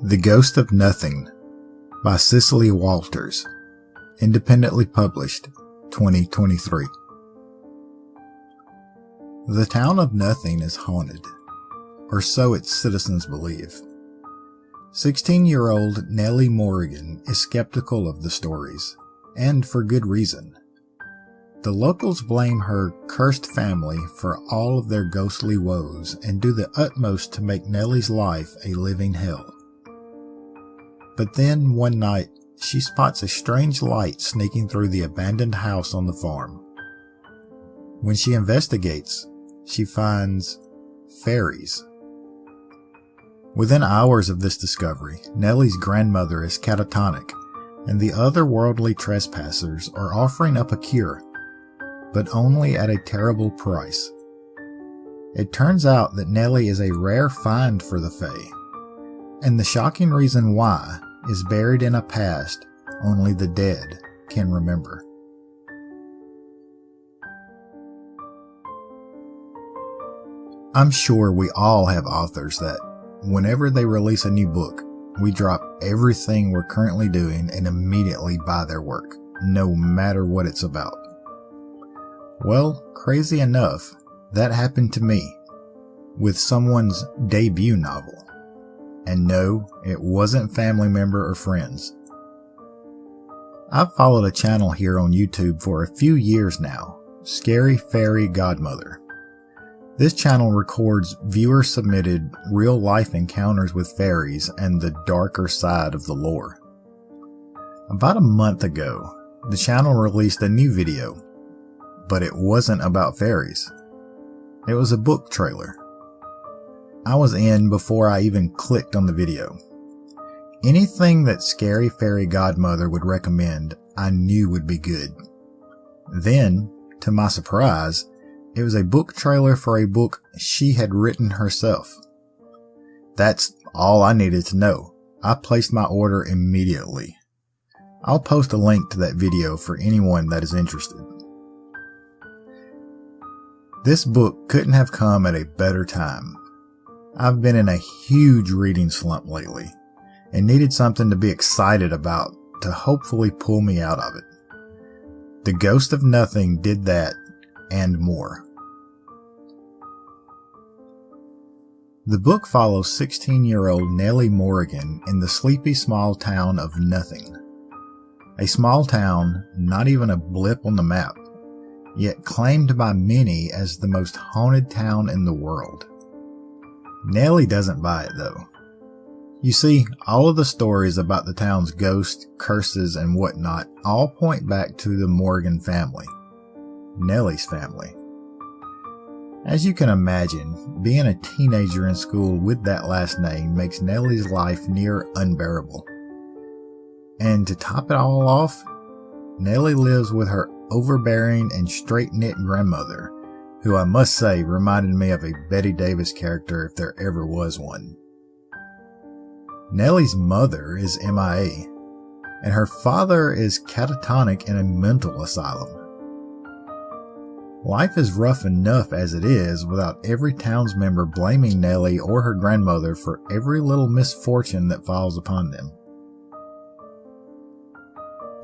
The Ghost of Nothing by Cecily Walters, independently published, 2023. The town of Nothing is haunted, or so its citizens believe. 16-year-old Nellie Morgan is skeptical of the stories, and for good reason. The locals blame her cursed family for all of their ghostly woes and do the utmost to make Nellie's life a living hell. But then, one night, she spots a strange light sneaking through the abandoned house on the farm. When she investigates, she finds fairies. Within hours of this discovery, Nellie's grandmother is catatonic, and the otherworldly trespassers are offering up a cure, but only at a terrible price. It turns out that Nellie is a rare find for the Fae, and the shocking reason why is buried in a past only the dead can remember. I'm sure we all have authors that, whenever they release a new book, we drop everything we're currently doing and immediately buy their work, no matter what it's about. Well, crazy enough, that happened to me, with someone's debut novel. And no, it wasn't family member or friends. I've followed a channel here on YouTube for a few years now, Scary Fairy Godmother. This channel records viewer-submitted real-life encounters with fairies and the darker side of the lore. About a month ago, the channel released a new video, but it wasn't about fairies. It was a book trailer. I was in before I even clicked on the video. Anything that Scary Fairy Godmother would recommend, I knew would be good. Then, to my surprise, it was a book trailer for a book she had written herself. That's all I needed to know. I placed my order immediately. I'll post a link to that video for anyone that is interested. This book couldn't have come at a better time. I've been in a huge reading slump lately and needed something to be excited about to hopefully pull me out of it. The Ghost of Nothing did that and more. The book follows 16-year-old Nellie Morgan in the sleepy small town of Nothing. A small town, not even a blip on the map, yet claimed by many as the most haunted town in the world. Nellie doesn't buy it though. You see, all of the stories about the town's ghosts, curses, and whatnot all point back to the Morgan family. Nellie's family. As you can imagine, being a teenager in school with that last name makes Nellie's life near unbearable. And to top it all off, Nellie lives with her overbearing and straight-knit grandmother, who I must say reminded me of a Bette Davis character if there ever was one. Nellie's mother is MIA, and her father is catatonic in a mental asylum. Life is rough enough as it is without every townsmember blaming Nellie or her grandmother for every little misfortune that falls upon them.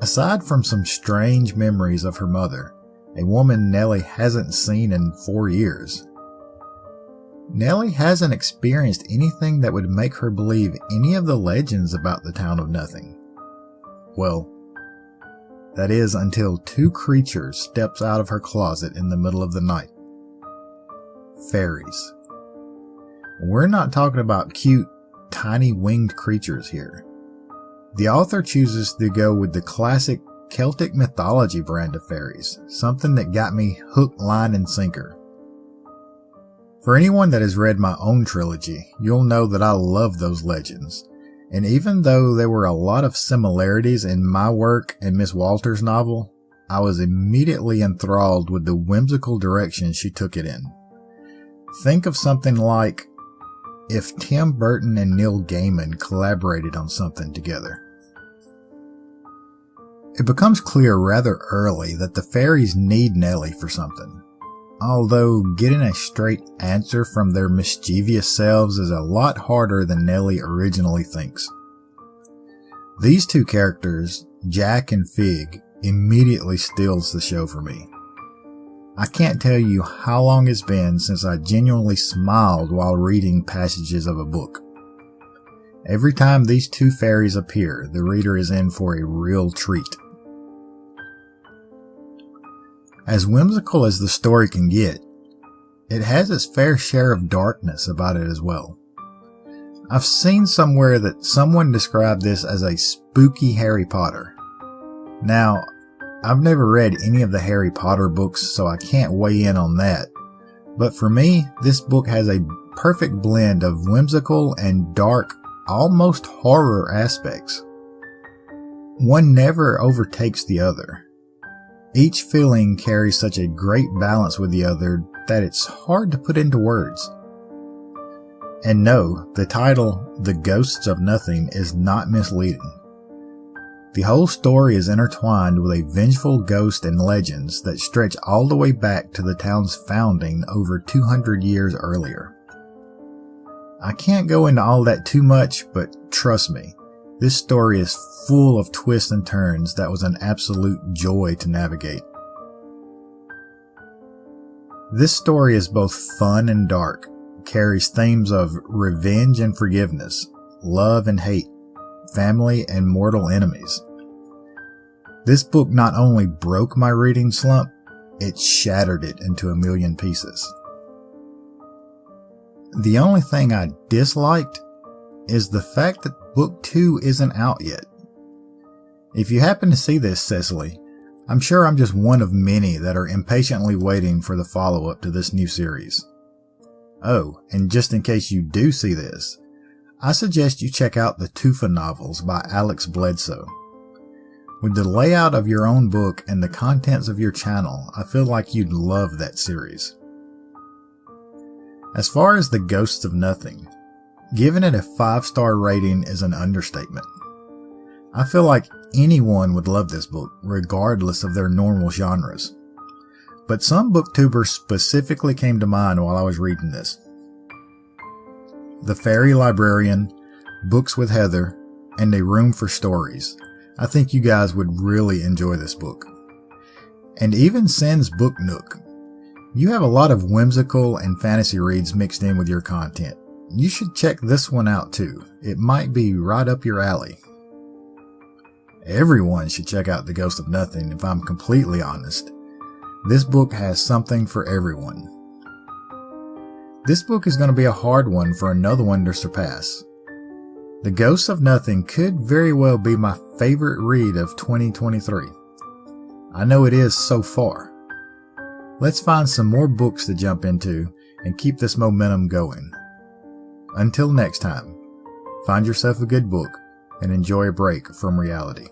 Aside from some strange memories of her mother, a woman Nellie hasn't seen in 4 years, Nellie hasn't experienced anything that would make her believe any of the legends about the town of Nothing. Well, that is until 2 creatures steps out of her closet in the middle of the night. Fairies. We're not talking about cute, tiny winged creatures here. The author chooses to go with the classic Celtic mythology brand of fairies, something that got me hook, line, and sinker. For anyone that has read my own trilogy, you'll know that I love those legends, and even though there were a lot of similarities in my work and Miss Walters' novel, I was immediately enthralled with the whimsical direction she took it in. Think of something like if Tim Burton and Neil Gaiman collaborated on something together. It becomes clear rather early that the fairies need Nellie for something. although getting a straight answer from their mischievous selves is a lot harder than Nellie originally thinks. These two characters, Jack and Fig, immediately steals the show for me. I can't tell you how long it's been since I genuinely smiled while reading passages of a book. Every time these two fairies appear, the reader is in for a real treat. As whimsical as the story can get, it has its fair share of darkness about it as well. I've seen somewhere that someone described this as a spooky Harry Potter. Now, I've never read any of the Harry Potter books, so I can't weigh in on that. But for me, this book has a perfect blend of whimsical and dark, almost horror aspects. One never overtakes the other. Each feeling carries such a great balance with the other that it's hard to put into words. And no, the title, The Ghosts of Nothing, is not misleading. The whole story is intertwined with a vengeful ghost and legends that stretch all the way back to the town's founding over 200 years earlier. I can't go into all that too much, but trust me, this story is full of twists and turns that was an absolute joy to navigate. This story is both fun and dark, carries themes of revenge and forgiveness, love and hate, family and mortal enemies. This book not only broke my reading slump, it shattered it into a million pieces. The only thing I disliked is the fact that book 2 isn't out yet. If you happen to see this, Cecily, I'm sure I'm just one of many that are impatiently waiting for the follow-up to this new series. Oh, and just in case you do see this, I suggest you check out the Tufa novels by Alex Bledsoe. With the layout of your own book and the contents of your channel, I feel like you'd love that series. As far as The Ghosts of Nothing, giving it a 5-star rating is an understatement. I feel like anyone would love this book, regardless of their normal genres. But some booktubers specifically came to mind while I was reading this. The Fairy Librarian, Books with Heather, and A Room for Stories. I think you guys would really enjoy this book. And even Sin's Book Nook. You have a lot of whimsical and fantasy reads mixed in with your content. You should check this one out too. It might be right up your alley. Everyone should check out The Ghost of Nothing, if I'm completely honest. This book has something for everyone. This book is going to be a hard one for another one to surpass. The Ghost of Nothing could very well be my favorite read of 2023. I know it is so far. Let's find some more books to jump into and keep this momentum going. Until next time, find yourself a good book and enjoy a break from reality.